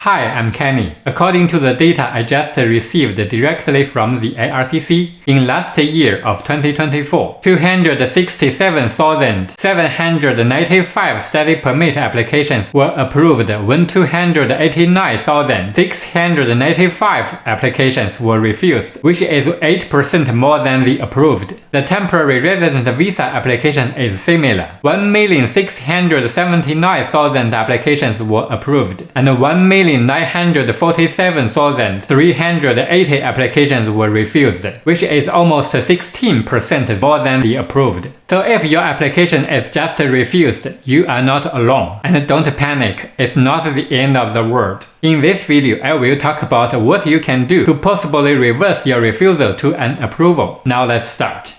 Hi, I'm Kenny. According to the data I just received directly from the ARCC, in last year of 2024, 267,795 study permit applications were approved when 289,695 applications were refused, which is 8% more than the approved. The temporary resident visa application is similar. 1,679,000 applications were approved, and 1,947,380 applications were refused, which is almost 16% more than the approved. So if your application is just refused, you are not alone. And don't panic, it's not the end of the world. In this video, I will talk about what you can do to possibly reverse your refusal to an approval. Now let's start.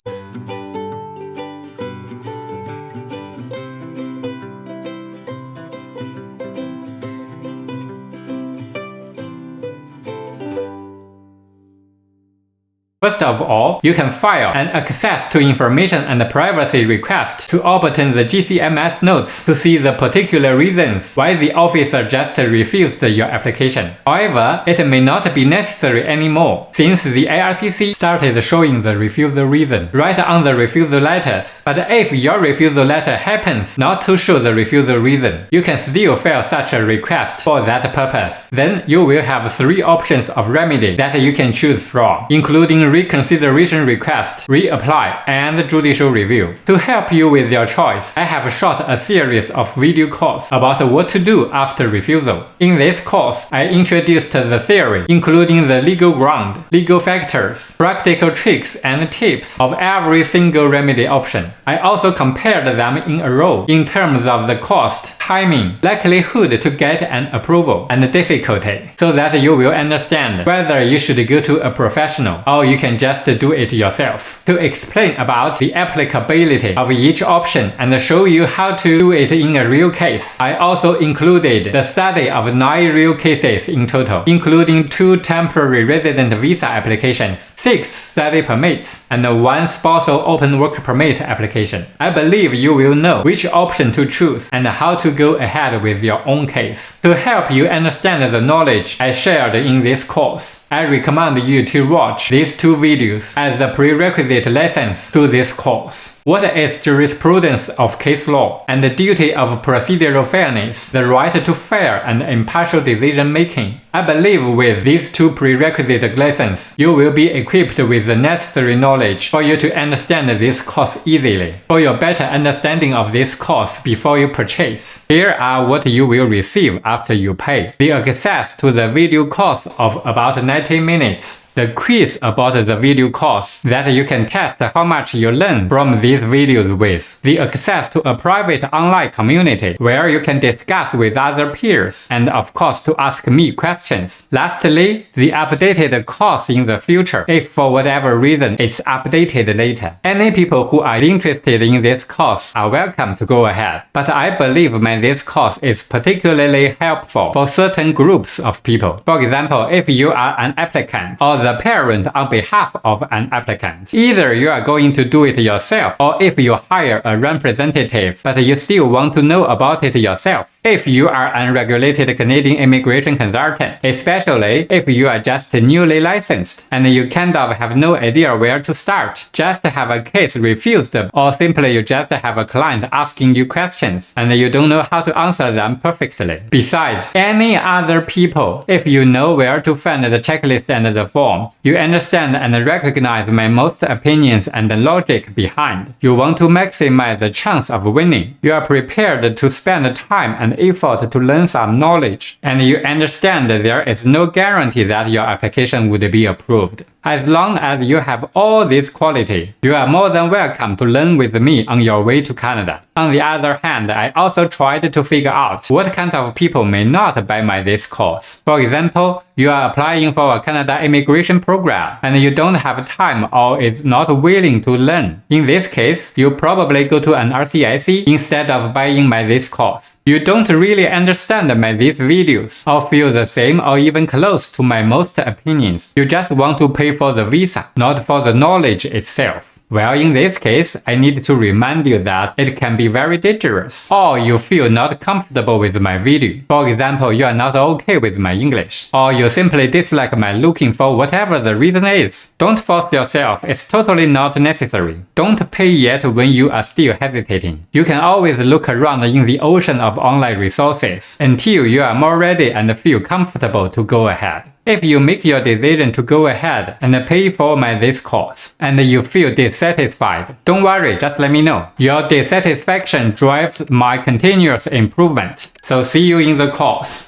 First of all, you can file an access to information and privacy request to open the GCMS notes to see the particular reasons why the officer just refused your application. However, it may not be necessary anymore, since the ARCC started showing the refusal reason right on the refusal letters. But if your refusal letter happens not to show the refusal reason, you can still file such a request for that purpose. Then you will have 3 options of remedy that you can choose from, including reconsideration request, reapply, and judicial review. To help you with your choice, I have shot a series of video courses about what to do after refusal. In this course, I introduced the theory, including the legal ground, legal factors, practical tricks, and tips of every single remedy option. I also compared them in a row in terms of the cost, timing, likelihood to get an approval, and difficulty, so that you will understand whether you should go to a professional or you can just do it yourself. To explain about the applicability of each option and show you how to do it in a real case, I also included the study of 9 real cases in total, including 2 temporary resident visa applications, 6 study permits, and 1 spousal open work permit application. I believe you will know which option to choose and how to go ahead with your own case. To help you understand the knowledge I shared in this course, I recommend you to watch these 2 videos as the prerequisite lessons to this course. What is jurisprudence of case law and the duty of procedural fairness, the right to fair and impartial decision making? I believe with these 2 prerequisite lessons, you will be equipped with the necessary knowledge for you to understand this course easily. For your better understanding of this course before you purchase, here are what you will receive after you pay. The access to the video course of about 90 minutes. The quiz about the video course that you can test how much you learn from these videos with. The access to a private online community where you can discuss with other peers and of course to ask me questions. Lastly, the updated course in the future if for whatever reason it's updated later. Any people who are interested in this course are welcome to go ahead. But I believe this course is particularly helpful for certain groups of people. For example, if you are an applicant or the parent on behalf of an applicant. Either you are going to do it yourself, or if you hire a representative but you still want to know about it yourself. If you are an unregulated Canadian immigration consultant, especially if you are just newly licensed and you kind of have no idea where to start, just have a case refused, or simply you just have a client asking you questions and you don't know how to answer them perfectly. Besides, any other people, if you know where to find the checklist and the form, you understand and recognize my most opinions and the logic behind. You want to maximize the chance of winning. You are prepared to spend time and effort to learn some knowledge, and you understand there is no guarantee that your application would be approved. As long as you have all this quality, you are more than welcome to learn with me on your way to Canada. On the other hand, I also tried to figure out what kind of people may not buy this course. For example, you are applying for a Canada immigration program and you don't have time or is not willing to learn. In this case, you probably go to an RCIC instead of buying this course. You don't really understand these videos or feel the same or even close to my most opinions. You just want to pay for the visa, not for the knowledge itself. Well, in this case, I need to remind you that it can be very dangerous, or you feel not comfortable with my video. For example, you are not okay with my English, or you simply dislike my looking for whatever the reason is. Don't force yourself, it's totally not necessary. Don't pay yet when you are still hesitating. You can always look around in the ocean of online resources until you are more ready and feel comfortable to go ahead. If you make your decision to go ahead and pay for this course, and you feel dissatisfied, don't worry, just let me know. Your dissatisfaction drives my continuous improvement. So see you in the course.